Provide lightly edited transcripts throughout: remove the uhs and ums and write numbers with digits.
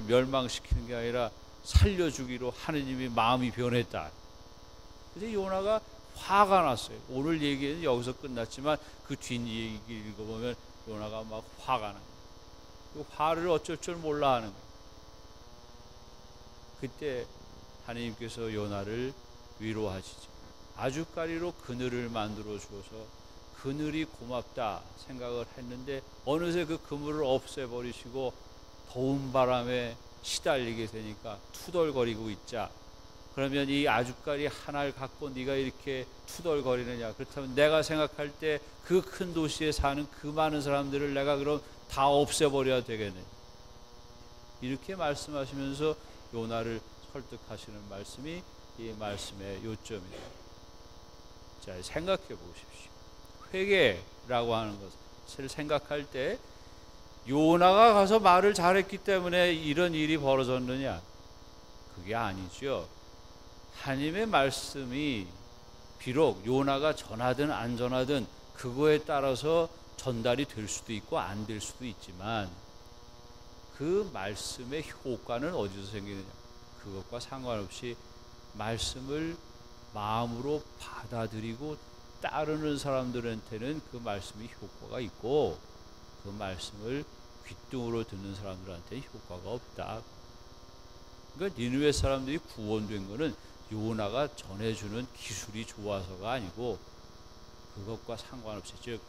멸망시키는 게 아니라 살려주기로 하느님이 마음이 변했다. 그래서 요나가 화가 났어요. 오늘 얘기는 여기서 끝났지만 그 뒷얘기 읽어보면 요나가 막 화가 나요. 그 화를 어쩔 줄 몰라 하는 거예요. 그때 하나님께서 요나를 위로하시죠. 아주까리로 그늘을 만들어 주어서 그늘이 고맙다 생각을 했는데 어느새 그 그물을 없애버리시고 더운 바람에 시달리게 되니까 투덜거리고 있자. 그러면 이 아주까리 하나를 갖고 네가 이렇게 투덜거리느냐? 그렇다면 내가 생각할 때 그 큰 도시에 사는 그 많은 사람들을 내가 그럼 다 없애버려야 되겠네. 이렇게 말씀하시면서 요나를 설득하시는 말씀이 이 말씀의 요점입니다. 자, 생각해 보십시오. 회개라고 하는 것을 생각할 때 요나가 가서 말을 잘했기 때문에 이런 일이 벌어졌느냐? 그게 아니죠. 하나님의 말씀이 비록 요나가 전하든 안 전하든 그거에 따라서 전달이 될 수도 있고 안 될 수도 있지만 그 말씀의 효과는 어디서 생기느냐? 그것과 상관없이 말씀을 마음으로 받아들이고 따르는 사람들한테는 그 말씀이 효과가 있고 그 말씀을 귓등으로 듣는 사람들한테는 효과가 없다. 그러니까 니느웨 사람들이 구원된 것은 요나가 전해주는 기술이 좋아서가 아니고 그것과 상관없이, 즉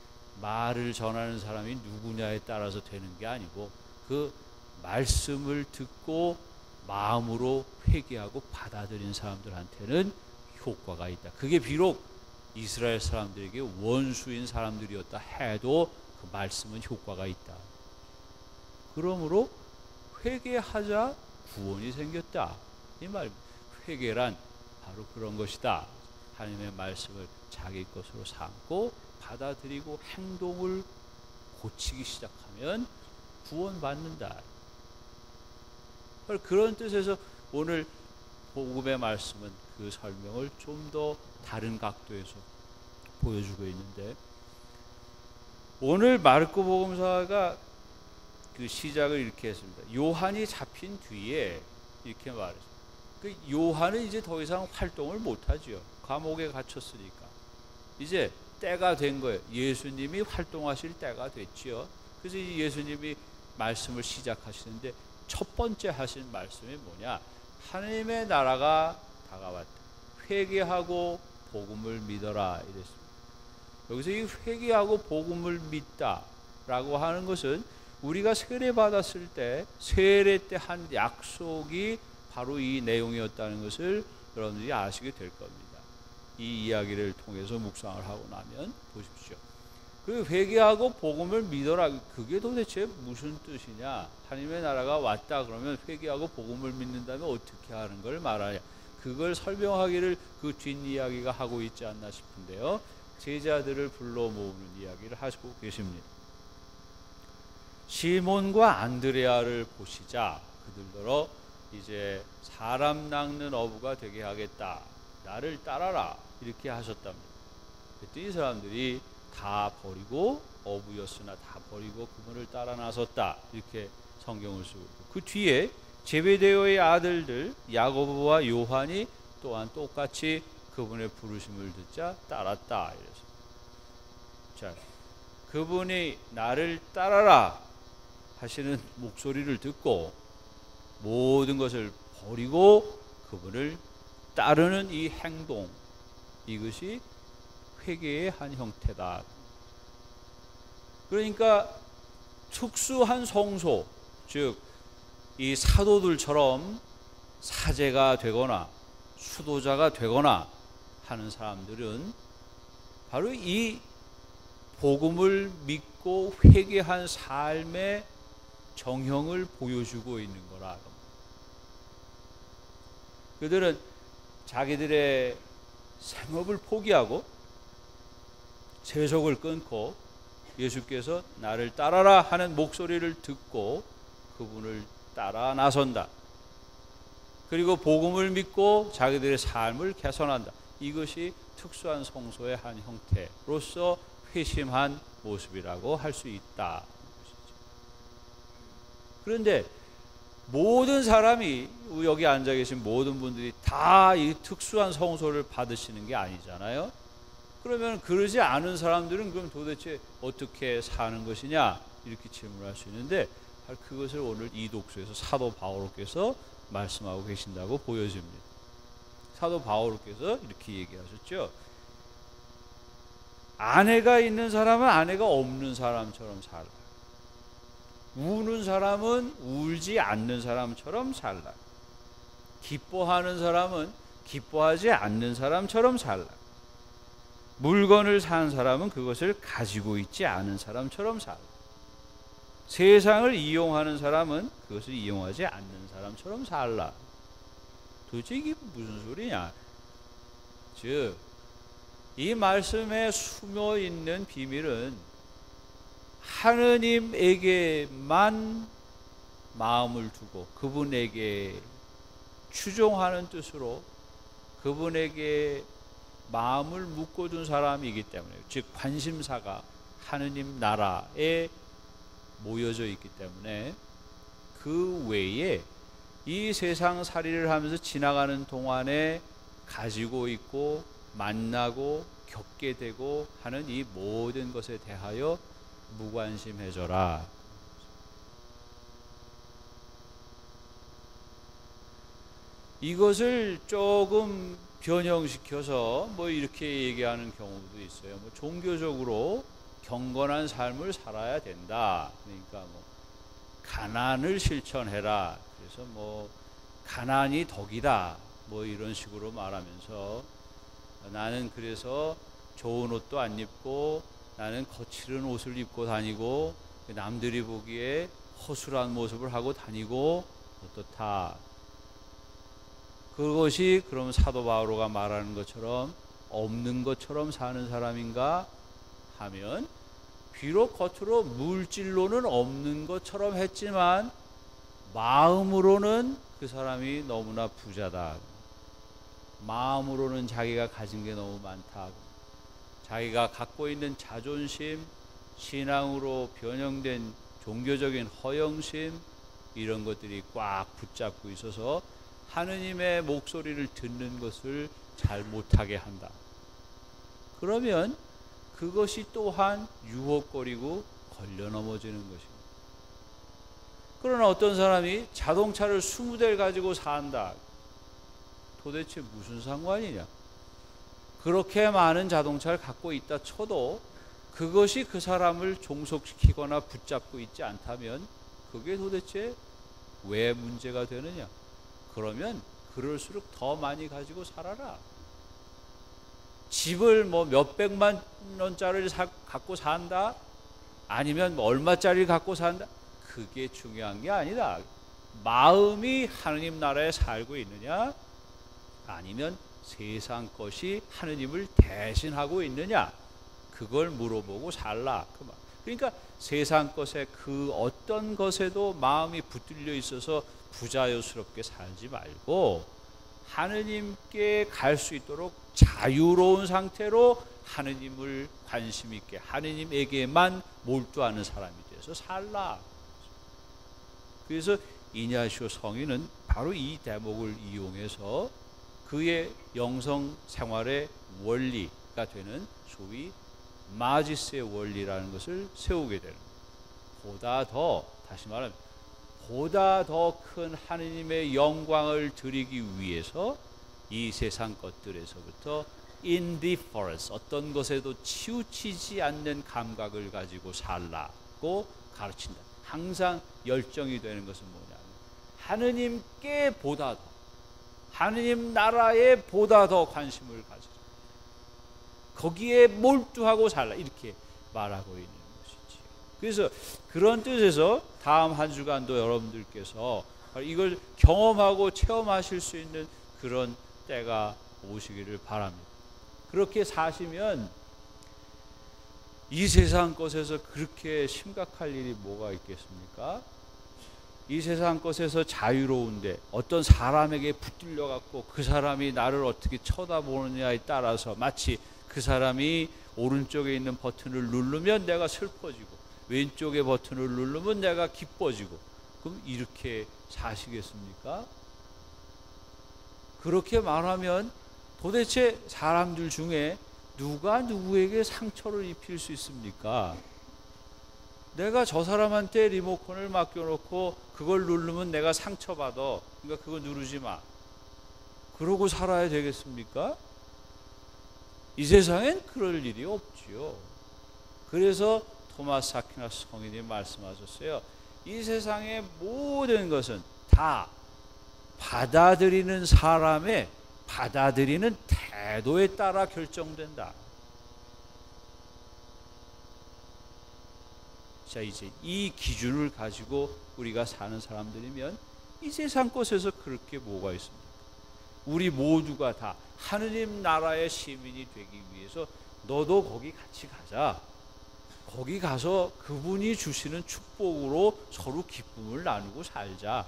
말을 전하는 사람이 누구냐에 따라서 되는 게 아니고 그 말씀을 듣고 마음으로 회개하고 받아들인 사람들한테는 효과가 있다. 그게 비록 이스라엘 사람들에게 원수인 사람들이었다 해도 그 말씀은 효과가 있다. 그러므로 회개하자 구원이 생겼다. 이 말, 회개란 바로 그런 것이다. 하나님의 말씀을 자기 것으로 삼고 받아들이고 행동을 고치기 시작하면 구원받는다. 그런 뜻에서 오늘 복음의 말씀은 그 설명을 좀 더 다른 각도에서 보여주고 있는데, 오늘 마르코 복음사가 그 시작을 이렇게 했습니다. 요한이 잡힌 뒤에 이렇게 말했습니다. 그 요한은 이제 더 이상 활동을 못하죠. 감옥에 갇혔으니까 이제 때가 된 거예요. 예수님이 활동하실 때가 됐죠. 그래서 예수님이 말씀을 시작하시는데 첫 번째 하신 말씀이 뭐냐? 하나님의 나라가 다가왔다. 회개하고 복음을 믿어라 이랬습니다. 여기서 이 회개하고 복음을 믿다라고 하는 것은 우리가 세례 받았을 때 세례 때 한 약속이 바로 이 내용이었다는 것을 여러분들이 아시게 될 겁니다. 이 이야기를 통해서 묵상을 하고 나면 보십시오. 그 회개하고 복음을 믿어라, 그게 도대체 무슨 뜻이냐? 하나님의 나라가 왔다 그러면 회개하고 복음을 믿는다면 어떻게 하는 걸 말하냐? 그걸 설명하기를 그 뒷이야기가 하고 있지 않나 싶은데요. 제자들을 불러 모으는 이야기를 하시고 계십니다. 시몬과 안드레아를 보시자 그들더러 이제 사람 낚는 어부가 되게 하겠다. 나를 따라라. 이렇게 하셨답니다. 그때 이 사람들이 다 버리고, 어부였으나 다 버리고 그분을 따라 나섰다. 이렇게 성경을 쓰고 있고, 그 뒤에 제베데오의 아들들 야고보와 요한이 또한 똑같이 그분의 부르심을 듣자 따랐다. 이래서 자, 그분이 나를 따라라 하시는 목소리를 듣고 모든 것을 버리고 그분을 따르는 이 행동, 이것이 회개의 한 형태다. 그러니까 특수한 성소, 즉 이 사도들처럼 사제가 되거나 수도자가 되거나 하는 사람들은 바로 이 복음을 믿고 회개한 삶의 정형을 보여주고 있는 거라. 그들은 자기들의 생업을 포기하고 세속을 끊고 예수께서 나를 따라라 하는 목소리를 듣고 그분을 따라 나선다. 그리고 복음을 믿고 자기들의 삶을 개선한다. 이것이 특수한 성소의 한 형태로서 회심한 모습이라고 할 수 있다. 그런데 모든 사람이 여기 앉아 계신 모든 분들이 다 이 특수한 성소를 받으시는 게 아니잖아요. 그러면 그러지 않은 사람들은 그럼 도대체 어떻게 사는 것이냐 이렇게 질문할 수 있는데 그것을 오늘 이 독서에서 사도 바오로께서 말씀하고 계신다고 보여집니다. 사도 바오로께서 이렇게 얘기하셨죠. 아내가 있는 사람은 아내가 없는 사람처럼 살라. 우는 사람은 울지 않는 사람처럼 살라. 기뻐하는 사람은 기뻐하지 않는 사람처럼 살라. 물건을 산 사람은 그것을 가지고 있지 않은 사람처럼 살라. 세상을 이용하는 사람은 그것을 이용하지 않는 사람처럼 살라. 도대체 이게 무슨 소리냐? 즉, 이 말씀에 숨어 있는 비밀은 하느님에게만 마음을 두고 그분에게 추종하는 뜻으로 그분에게 마음을 묶어둔 사람이기 때문에, 즉 관심사가 하느님 나라에 모여져 있기 때문에 그 외에 이 세상 살이를 하면서 지나가는 동안에 가지고 있고 만나고 겪게 되고 하는 이 모든 것에 대하여 무관심해져라. 이것을 조금 변형시켜서 뭐 이렇게 얘기하는 경우도 있어요. 뭐 종교적으로 경건한 삶을 살아야 된다. 그러니까 뭐 가난을 실천해라. 그래서 뭐 가난이 덕이다. 뭐 이런 식으로 말하면서 나는 그래서 좋은 옷도 안 입고 나는 거칠은 옷을 입고 다니고 남들이 보기에 허술한 모습을 하고 다니고 어떻다. 그것이 그럼 사도 바오로가 말하는 것처럼 없는 것처럼 사는 사람인가 하면 비록 겉으로 물질로는 없는 것처럼 했지만 마음으로는 그 사람이 너무나 부자다. 마음으로는 자기가 가진 게 너무 많다. 자기가 갖고 있는 자존심, 신앙으로 변형된 종교적인 허영심, 이런 것들이 꽉 붙잡고 있어서 하느님의 목소리를 듣는 것을 잘 못하게 한다. 그러면 그것이 또한 유혹거리고 걸려 넘어지는 것입니다. 그러나 어떤 사람이 자동차를 20대를 가지고 산다. 도대체 무슨 상관이냐? 그렇게 많은 자동차를 갖고 있다 쳐도 그것이 그 사람을 종속시키거나 붙잡고 있지 않다면 그게 도대체 왜 문제가 되느냐? 그러면 그럴수록 더 많이 가지고 살아라. 집을 뭐 몇백만 원짜리를 갖고 산다? 아니면 뭐 얼마짜리를 갖고 산다? 그게 중요한 게 아니다. 마음이 하느님 나라에 살고 있느냐? 아니면 세상 것이 하느님을 대신하고 있느냐? 그걸 물어보고 살라. 그러니까 세상 것에 그 어떤 것에도 마음이 붙들려 있어서 부자유스럽게 살지 말고 하느님께 갈 수 있도록 자유로운 상태로 하느님을 관심 있게 하느님에게만 몰두하는 사람이 돼서 살라. 그래서 이냐시오 성인은 바로 이 대목을 이용해서 그의 영성 생활의 원리가 되는 소위 마지스의 원리라는 것을 세우게 되는 거예요. 보다 더, 다시 말하면 보다 더 큰 하느님의 영광을 드리기 위해서 이 세상 것들에서부터 indifference, 어떤 것에도 치우치지 않는 감각을 가지고 살라고 가르친다. 항상 열정이 되는 것은 뭐냐면 하느님께 보다 더, 하느님 나라에 보다 더 관심을 가지라. 거기에 몰두하고 살라. 이렇게 말하고 있는 것이지요. 그래서 그런 뜻에서 다음 한 주간도 여러분들께서 이걸 경험하고 체험하실 수 있는 그런 때가 오시기를 바랍니다. 그렇게 사시면 이 세상 것에서 그렇게 심각할 일이 뭐가 있겠습니까? 이 세상 것에서 자유로운데 어떤 사람에게 붙들려 갖고 그 사람이 나를 어떻게 쳐다보느냐에 따라서 마치 그 사람이 오른쪽에 있는 버튼을 누르면 내가 슬퍼지고 왼쪽의 버튼을 누르면 내가 기뻐지고 그럼 이렇게 사시겠습니까? 그렇게 말하면 도대체 사람들 중에 누가 누구에게 상처를 입힐 수 있습니까? 내가 저 사람한테 리모컨을 맡겨놓고 그걸 누르면 내가 상처받아. 그러니까 그거 누르지 마. 그러고 살아야 되겠습니까? 이 세상엔 그럴 일이 없지요. 그래서 토마스 아퀴나스 성인이 말씀하셨어요. 이 세상의 모든 것은 다 받아들이는 사람의 받아들이는 태도에 따라 결정된다. 자, 이제 이 기준을 가지고 우리가 사는 사람들이면 이 세상 것에서 그럴 게 뭐가 있습니까? 우리 모두가 다 하느님 나라의 시민이 되기 위해서 너도 거기 같이 가자. 거기 가서 그분이 주시는 축복으로 서로 기쁨을 나누고 살자.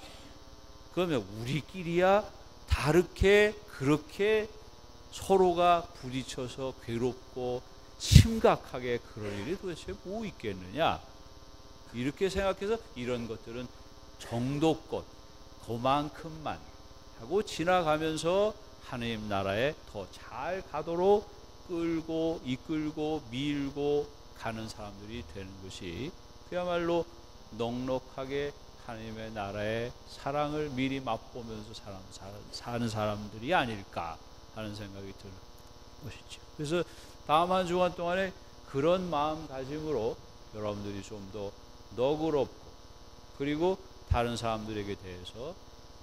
그러면 우리끼리야 다르게 그렇게 서로가 부딪혀서 괴롭고 심각하게 그럴 일이 도대체 뭐 있겠느냐. 이렇게 생각해서 이런 것들은 정도껏 그만큼만 하고 지나가면서 하느님 나라에 더 잘 가도록 끌고 이끌고 밀고 가는 사람들이 되는 것이 그야말로 넉넉하게 하나님의 나라의 사랑을 미리 맛보면서 사는 사람들이 아닐까 하는 생각이 드는 것이죠. 그래서 다음 한 주간 동안에 그런 마음가짐으로 여러분들이 좀 더 너그럽고 그리고 다른 사람들에게 대해서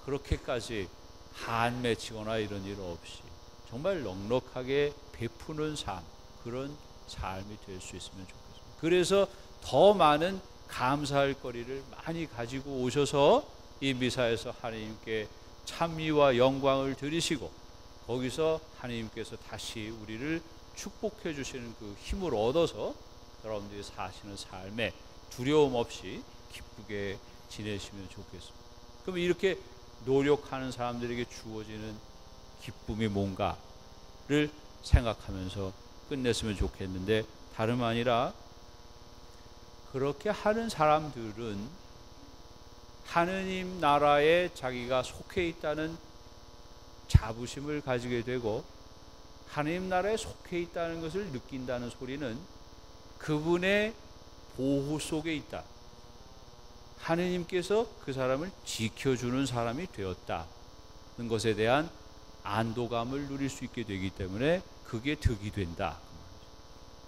그렇게까지 한 맺히거나 이런 일 없이 정말 넉넉하게 베푸는 삶, 그런 삶이 될 수 있으면 좋겠습니다. 그래서 더 많은 감사할 거리를 많이 가지고 오셔서 이 미사에서 하나님께 찬미와 영광을 드리시고 거기서 하나님께서 다시 우리를 축복해 주시는 그 힘을 얻어서 여러분들이 사시는 삶에 두려움 없이 기쁘게 지내시면 좋겠습니다. 그럼 이렇게 노력하는 사람들에게 주어지는 기쁨이 뭔가를 생각하면서 끝냈으면 좋겠는데, 다름 아니라 그렇게 하는 사람들은 하느님 나라에 자기가 속해 있다는 자부심을 가지게 되고 하느님 나라에 속해 있다는 것을 느낀다는 소리는 그분의 보호 속에 있다. 하느님께서 그 사람을 지켜주는 사람이 되었다는 것에 대한 안도감을 누릴 수 있게 되기 때문에 그게 득이 된다.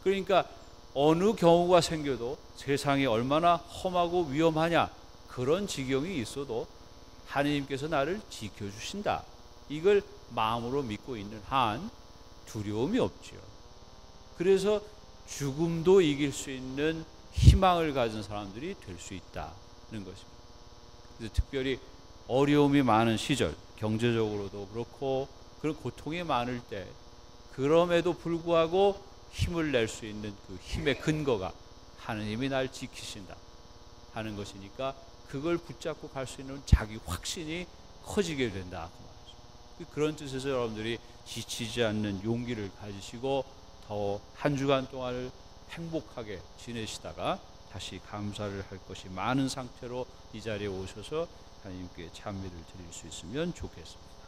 그러니까 어느 경우가 생겨도 세상이 얼마나 험하고 위험하냐 그런 지경이 있어도 하느님께서 나를 지켜주신다. 이걸 마음으로 믿고 있는 한 두려움이 없지요. 그래서 죽음도 이길 수 있는 희망을 가진 사람들이 될 수 있다는 것입니다. 그래서 특별히 어려움이 많은 시절, 경제적으로도 그렇고 그런 고통이 많을 때 그럼에도 불구하고 힘을 낼 수 있는 그 힘의 근거가 하느님이 날 지키신다 하는 것이니까 그걸 붙잡고 갈 수 있는 자기 확신이 커지게 된다. 그런 뜻에서 여러분들이 지치지 않는 용기를 가지시고 더 한 주간 동안을 행복하게 지내시다가 다시 감사를 할 것이 많은 상태로 이 자리에 오셔서 하나님께 찬미를 드릴 수 있으면 좋겠습니다.